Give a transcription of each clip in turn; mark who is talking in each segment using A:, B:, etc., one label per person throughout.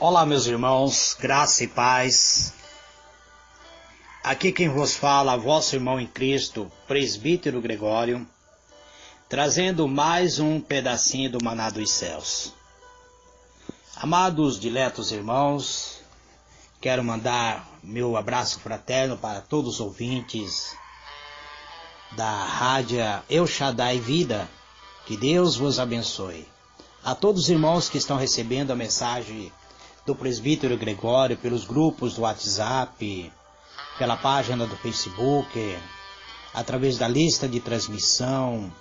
A: Olá, meus irmãos, graça e paz. Aqui quem vos fala, vosso irmão em Cristo, presbítero Gregório, trazendo mais um pedacinho do maná dos céus. Amados, diletos irmãos, quero mandar meu abraço fraterno para todos os ouvintes da rádio El Shaddai Vida. Que Deus vos abençoe. A todos os irmãos que estão recebendo a mensagem do presbítero Gregório pelos grupos do WhatsApp, pela página do Facebook, através da lista de transmissão,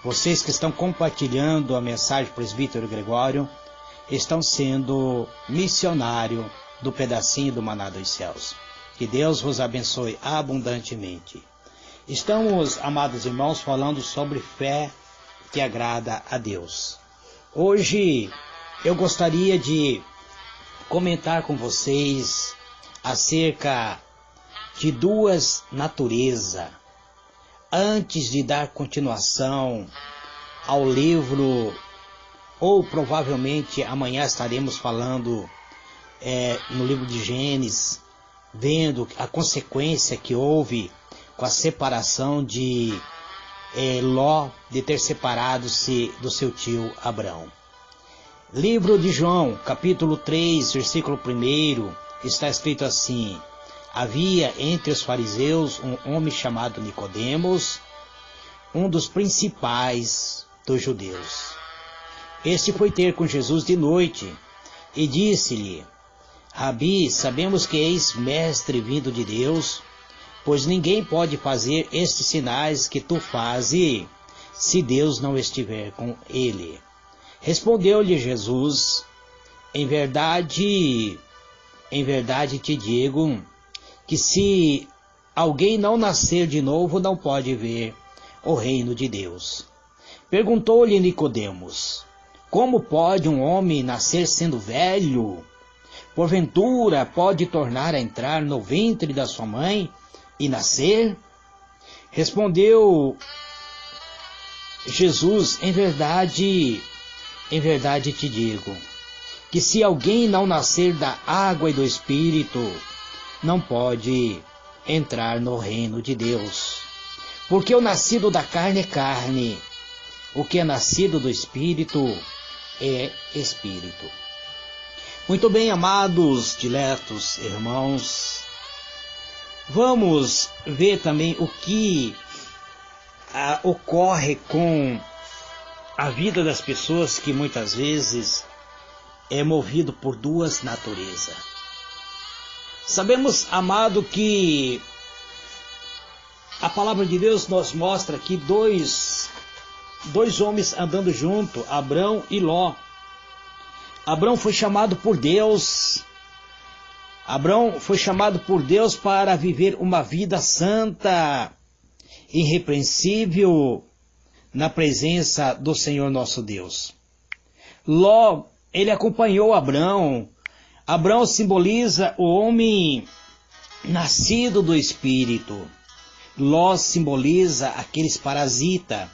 A: vocês que estão compartilhando a mensagem do presbítero Gregório, estão sendo missionário do pedacinho do maná dos céus. Que Deus vos abençoe abundantemente. Estamos, amados irmãos, falando sobre fé que agrada a Deus. Hoje eu gostaria de comentar com vocês acerca de duas naturezas, antes de dar continuação ao livro, ou provavelmente amanhã estaremos falando no livro de Gênesis, vendo a consequência que houve com a separação de Ló, de ter separado-se do seu tio Abrão. Livro de João, capítulo 3, versículo 1, está escrito assim: havia entre os fariseus um homem chamado Nicodemos, um dos principais dos judeus. Este foi ter com Jesus de noite e disse-lhe: Rabi, sabemos que és mestre vindo de Deus, pois ninguém pode fazer estes sinais que tu fazes se Deus não estiver com ele. Respondeu-lhe Jesus: em verdade te digo que se alguém não nascer de novo, não pode ver o reino de Deus. Perguntou-lhe Nicodemos: como pode um homem nascer sendo velho? Porventura pode tornar a entrar no ventre da sua mãe e nascer? Respondeu Jesus: em verdade te digo, que se alguém não nascer da água e do Espírito, não pode entrar no reino de Deus. Porque o nascido da carne é carne, o que é nascido do Espírito é Espírito. Muito bem, amados, diletos irmãos, vamos ver também o que ocorre com a vida das pessoas que muitas vezes é movido por duas naturezas. Sabemos, amado, que a palavra de Deus nos mostra aqui dois homens andando junto, Abrão e Ló. Abrão foi chamado por Deus. Abrão foi chamado por Deus para viver uma vida santa, irrepreensível, na presença do Senhor nosso Deus. Ló, ele acompanhou Abrão. Abrão simboliza o homem nascido do Espírito. Ló simboliza aqueles parasitas,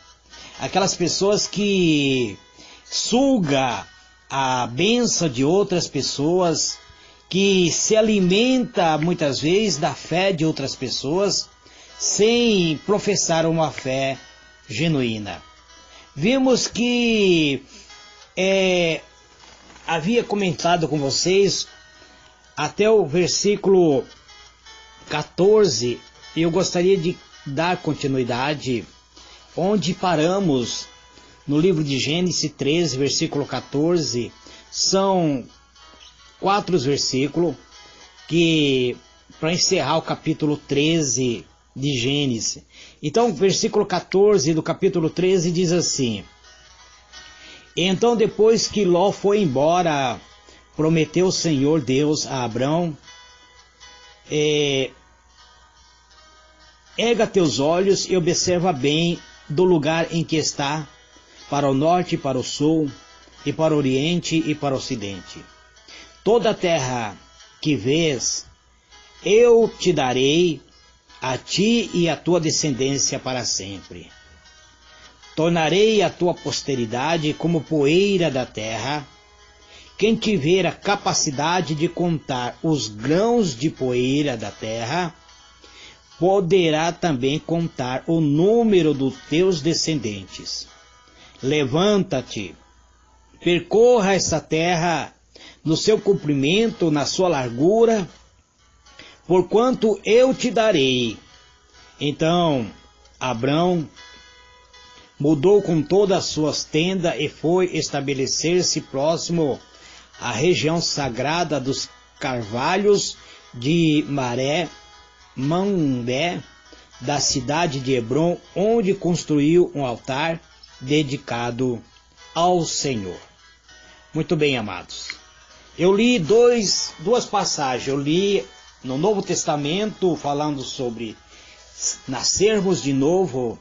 A: aquelas pessoas que suga a bênção de outras pessoas, que se alimenta muitas vezes da fé de outras pessoas, sem professar uma fé genuína. Vimos que havia comentado com vocês até o versículo 14, e eu gostaria de dar continuidade onde paramos no livro de Gênesis 13, versículo 14. São 4 versículos que para encerrar o capítulo 13 de Gênesis. Então, versículo 14 do capítulo 13 diz assim: então, depois que Ló foi embora, prometeu o Senhor Deus a Abrão: erga teus olhos e observa bem do lugar em que está, para o norte e para o sul, e para o oriente e para o ocidente. Toda a terra que vês, eu te darei a ti e a tua descendência para sempre. Tornarei a tua posteridade como poeira da terra, quem tiver a capacidade de contar os grãos de poeira da terra, poderá também contar o número dos teus descendentes. Levanta-te, percorra essa terra no seu comprimento, na sua largura, porquanto eu te darei. Então Abrão mudou com todas as suas tendas e foi estabelecer-se próximo à região sagrada dos carvalhos de Mamré, da cidade de Hebrom, onde construiu um altar dedicado ao Senhor. Muito bem, amados. Eu li duas passagens. Eu li no Novo Testamento falando sobre nascermos de novo,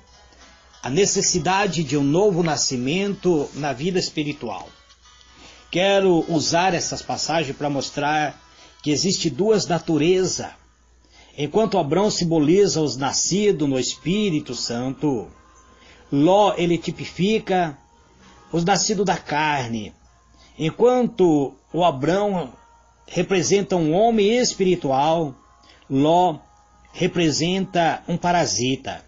A: a necessidade de um novo nascimento na vida espiritual. Quero usar essas passagens para mostrar que existe duas naturezas. Enquanto Abrão simboliza os nascidos no Espírito Santo, Ló ele tipifica os nascidos da carne. Enquanto o Abrão representa um homem espiritual, Ló representa um parasita.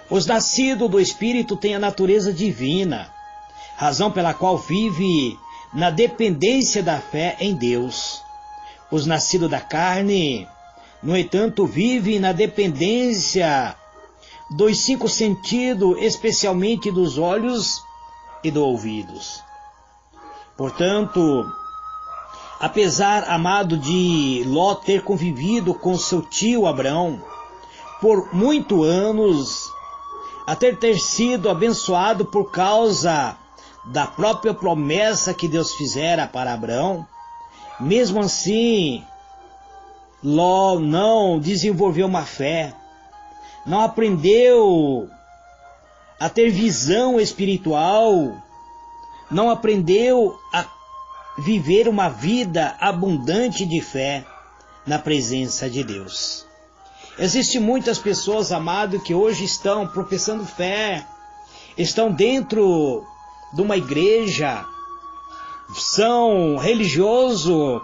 A: Os nascidos do Espírito têm a natureza divina, razão pela qual vive na dependência da fé em Deus. Os nascidos da carne, no entanto, vivem na dependência dos 5 sentidos, especialmente dos olhos e dos ouvidos. Portanto, apesar, amado, de Ló ter convivido com seu tio Abrão por muitos anos, a ter sido abençoado por causa da própria promessa que Deus fizera para Abrão, mesmo assim, Ló não desenvolveu uma fé, não aprendeu a ter visão espiritual, não aprendeu a viver uma vida abundante de fé na presença de Deus. Existem muitas pessoas, amado, que hoje estão professando fé, estão dentro de uma igreja, são religiosos,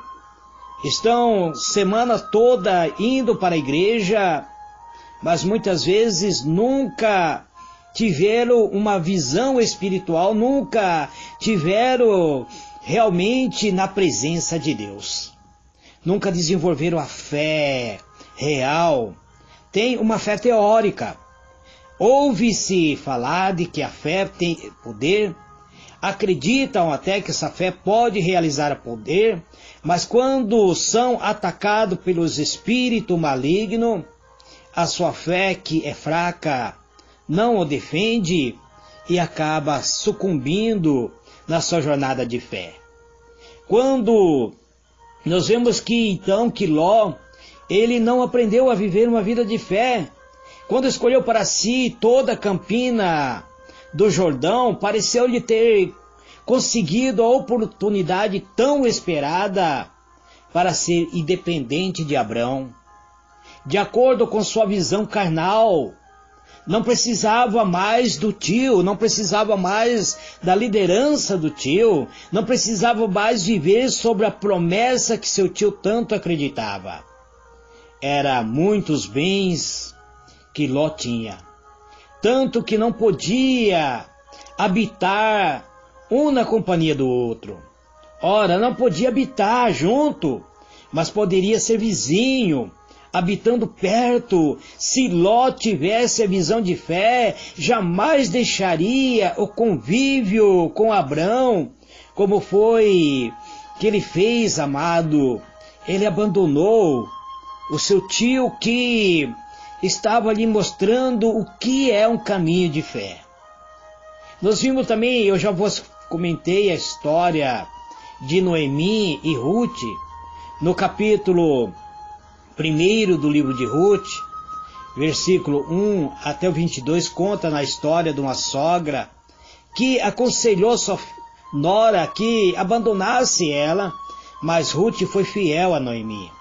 A: estão semana toda indo para a igreja, mas muitas vezes nunca tiveram uma visão espiritual, nunca tiveram realmente na presença de Deus. Nunca desenvolveram a fé real. Tem uma fé teórica. Ouve-se falar de que a fé tem poder, acreditam até que essa fé pode realizar poder, mas quando são atacados pelos espíritos malignos, a sua fé, que é fraca, não o defende e acaba sucumbindo na sua jornada de fé. Quando nós vemos que então que Ló, ele não aprendeu a viver uma vida de fé, quando escolheu para si toda a campina do Jordão, pareceu-lhe ter conseguido a oportunidade tão esperada para ser independente de Abrão. De acordo com sua visão carnal, não precisava mais do tio, não precisava mais da liderança do tio, não precisava mais viver sobre a promessa que seu tio tanto acreditava. Era muitos bens que Ló tinha, tanto que não podia habitar um na companhia do outro. Ora, não podia habitar junto, mas poderia ser vizinho, habitando perto. Se Ló tivesse a visão de fé, jamais deixaria o convívio com Abrão, como foi que ele fez, amado. Ele abandonou o seu tio que estava lhe mostrando o que é um caminho de fé. Nós vimos também, eu já vos comentei a história de Noemi e Ruth, no capítulo 1 do livro de Ruth, versículo 1 até o 22, conta na história de uma sogra que aconselhou sua nora que abandonasse ela, mas Ruth foi fiel a Noemi.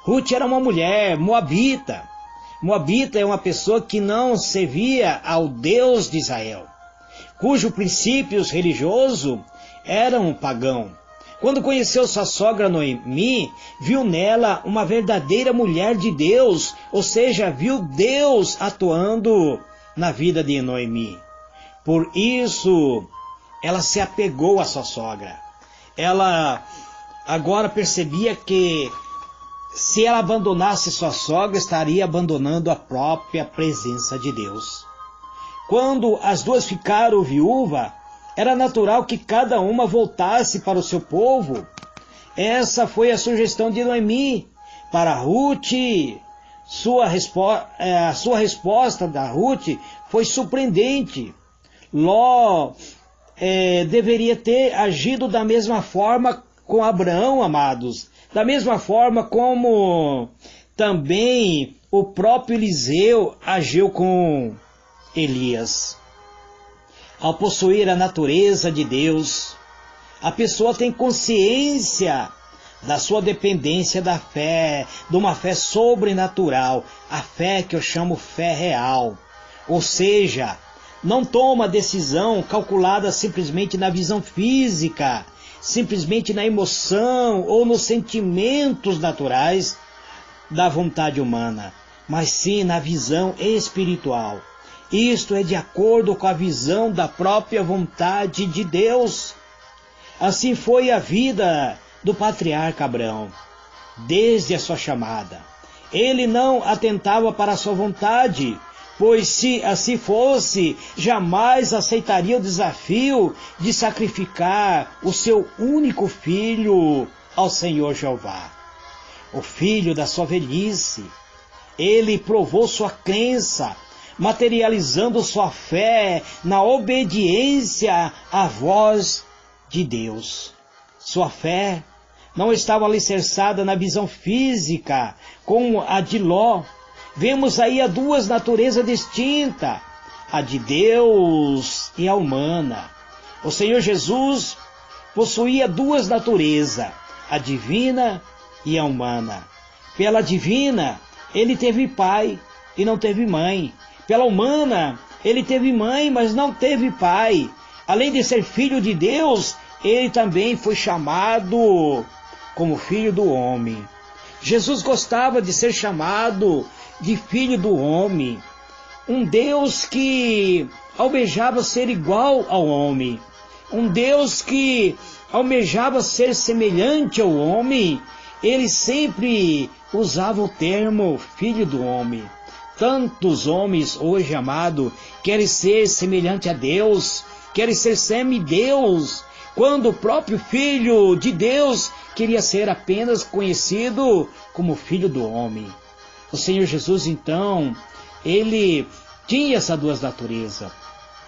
A: Ruth era uma mulher moabita. Moabita é uma pessoa que não servia ao Deus de Israel, cujos princípios religiosos eram pagãos. Quando conheceu sua sogra Noemi, viu nela uma verdadeira mulher de Deus, ou seja, viu Deus atuando na vida de Noemi. Por isso, ela se apegou à sua sogra. Ela agora percebia que se ela abandonasse sua sogra, estaria abandonando a própria presença de Deus. Quando as duas ficaram viúvas, era natural que cada uma voltasse para o seu povo. Essa foi a sugestão de Noemi para Ruth. A sua resposta da Ruth foi surpreendente. Ló deveria ter agido da mesma forma com Abraão, amados. Da mesma forma como também o próprio Eliseu agiu com Elias. Ao possuir a natureza de Deus, a pessoa tem consciência da sua dependência da fé, de uma fé sobrenatural, a fé que eu chamo fé real. Ou seja, não toma decisão calculada simplesmente na visão física, simplesmente na emoção ou nos sentimentos naturais da vontade humana, mas sim na visão espiritual. Isto é de acordo com a visão da própria vontade de Deus. Assim foi a vida do patriarca Abraão, desde a sua chamada. Ele não atentava para a sua vontade, pois se assim fosse, jamais aceitaria o desafio de sacrificar o seu único filho ao Senhor Jeová, o filho da sua velhice. Ele provou sua crença, materializando sua fé na obediência à voz de Deus. Sua fé não estava alicerçada na visão física, como a de Ló. Vemos aí as duas naturezas distintas, a de Deus e a humana. O Senhor Jesus possuía duas naturezas, a divina e a humana. Pela divina, ele teve pai e não teve mãe. Pela humana, ele teve mãe, mas não teve pai. Além de ser filho de Deus, ele também foi chamado como filho do homem. Jesus gostava de ser chamado de filho do homem. Um Deus que almejava ser igual ao homem. Um Deus que almejava ser semelhante ao homem. Ele sempre usava o termo filho do homem. Tantos homens hoje, amado, querem ser semelhante a Deus, querem ser semideus, quando o próprio Filho de Deus queria ser apenas conhecido como Filho do homem. O Senhor Jesus, então, ele tinha essas duas naturezas.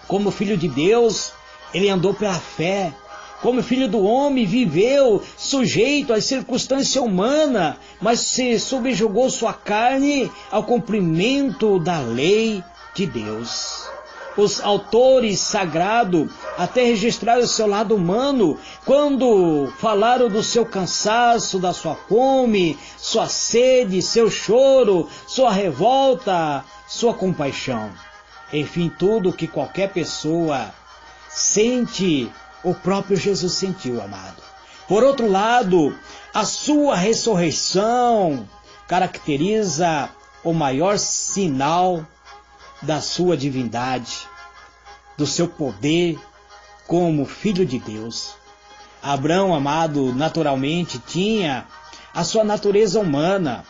A: Como Filho de Deus, ele andou pela fé. Como filho do homem, viveu sujeito às circunstâncias humanas, mas se subjugou sua carne ao cumprimento da lei de Deus. Os autores sagrados até registraram o seu lado humano quando falaram do seu cansaço, da sua fome, sua sede, seu choro, sua revolta, sua compaixão. Enfim, tudo que qualquer pessoa sente, o próprio Jesus sentiu, amado. Por outro lado, a sua ressurreição caracteriza o maior sinal da sua divindade, do seu poder como Filho de Deus. Abraão, amado, naturalmente tinha a sua natureza humana,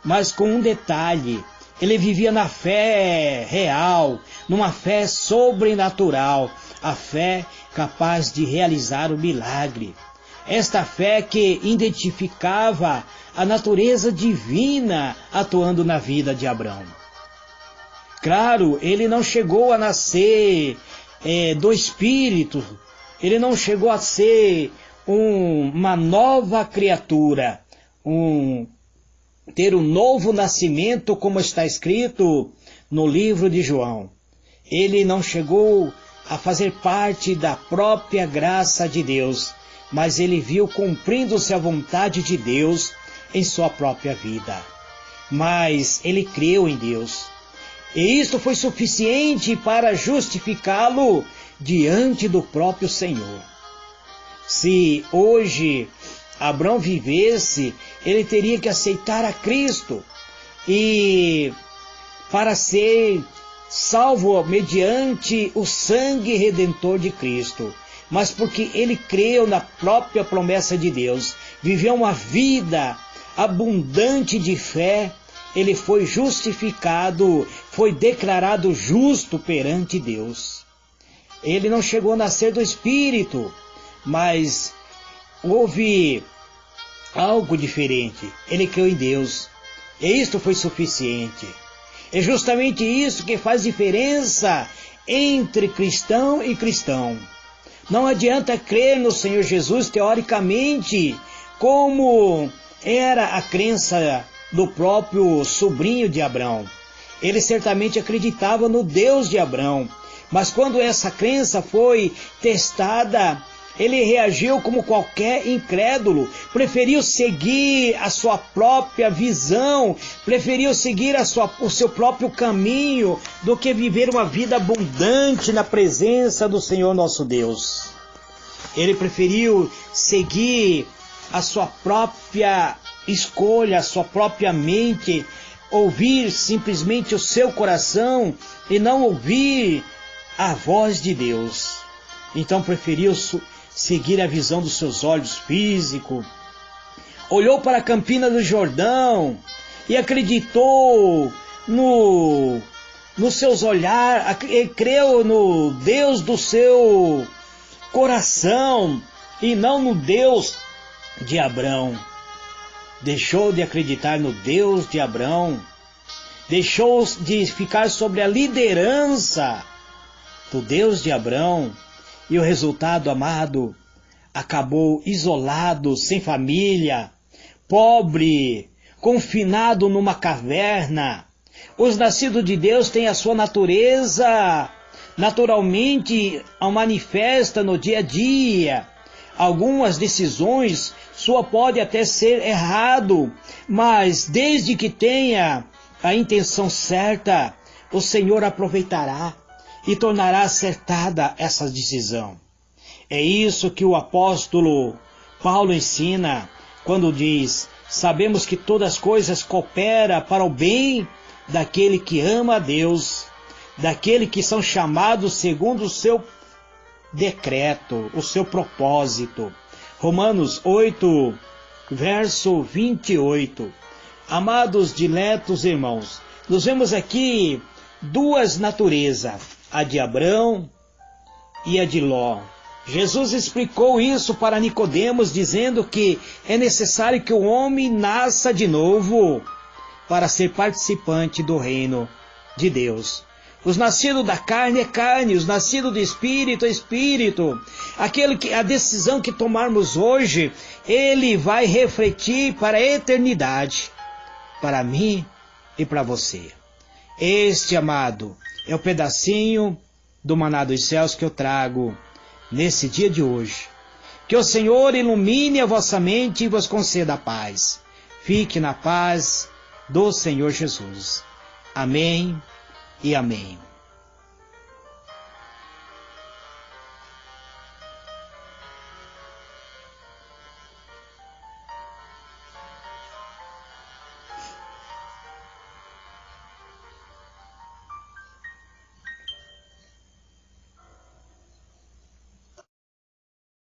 A: mas com um detalhe: ele vivia na fé real, numa fé sobrenatural, a fé capaz de realizar o milagre. Esta fé que identificava a natureza divina atuando na vida de Abraão. Claro, ele não chegou a nascer do Espírito, ele não chegou a ser uma nova criatura, ter um novo nascimento, como está escrito no livro de João. Ele não chegou a fazer parte da própria graça de Deus, mas ele viu cumprindo-se a vontade de Deus em sua própria vida. Mas ele creu em Deus, e isto foi suficiente para justificá-lo diante do próprio Senhor. Se hoje Abraão vivesse, ele teria que aceitar a Cristo e para ser salvo mediante o sangue redentor de Cristo. Mas porque ele creu na própria promessa de Deus, viveu uma vida abundante de fé, ele foi justificado, foi declarado justo perante Deus. Ele não chegou a nascer do Espírito, mas houve algo diferente. Ele creu em Deus, e isto foi suficiente. É justamente isso que faz diferença entre cristão e cristão. Não adianta crer no Senhor Jesus teoricamente, como era a crença do próprio sobrinho de Abraão. Ele certamente acreditava no Deus de Abraão, mas quando essa crença foi testada, ele reagiu como qualquer incrédulo, preferiu seguir a sua própria visão, preferiu seguir o seu próprio caminho, do que viver uma vida abundante na presença do Senhor nosso Deus. Ele preferiu seguir a sua própria escolha, a sua própria mente, ouvir simplesmente o seu coração e não ouvir a voz de Deus. Então preferiu seguir a visão dos seus olhos físicos, olhou para a Campina do Jordão e acreditou nos seus olhares, creu no Deus do seu coração e não no Deus de Abraão. Deixou de acreditar no Deus de Abraão, deixou de ficar sobre a liderança do Deus de Abraão, e o resultado, amado, acabou isolado, sem família, pobre, confinado numa caverna. Os nascidos de Deus têm a sua natureza, naturalmente a manifesta no dia a dia. Algumas decisões sua pode até ser errado, mas desde que tenha a intenção certa, o Senhor aproveitará e tornará acertada essa decisão. É isso que o apóstolo Paulo ensina quando diz: sabemos que todas as coisas cooperam para o bem daquele que ama a Deus, daquele que são chamados segundo o seu decreto, o seu propósito. Romanos 8, verso 28. Amados diletos irmãos, nós vemos aqui duas naturezas, a de Abraão e a de Ló. Jesus explicou isso para Nicodemos, dizendo que é necessário que o homem nasça de novo para ser participante do reino de Deus. Os nascidos da carne é carne, os nascidos do Espírito é Espírito. A decisão que tomarmos hoje, ele vai refletir para a eternidade, para mim e para você. Este, amado, é o pedacinho do maná dos céus que eu trago nesse dia de hoje. Que o Senhor ilumine a vossa mente e vos conceda a paz. Fique na paz do Senhor Jesus. Amém e amém.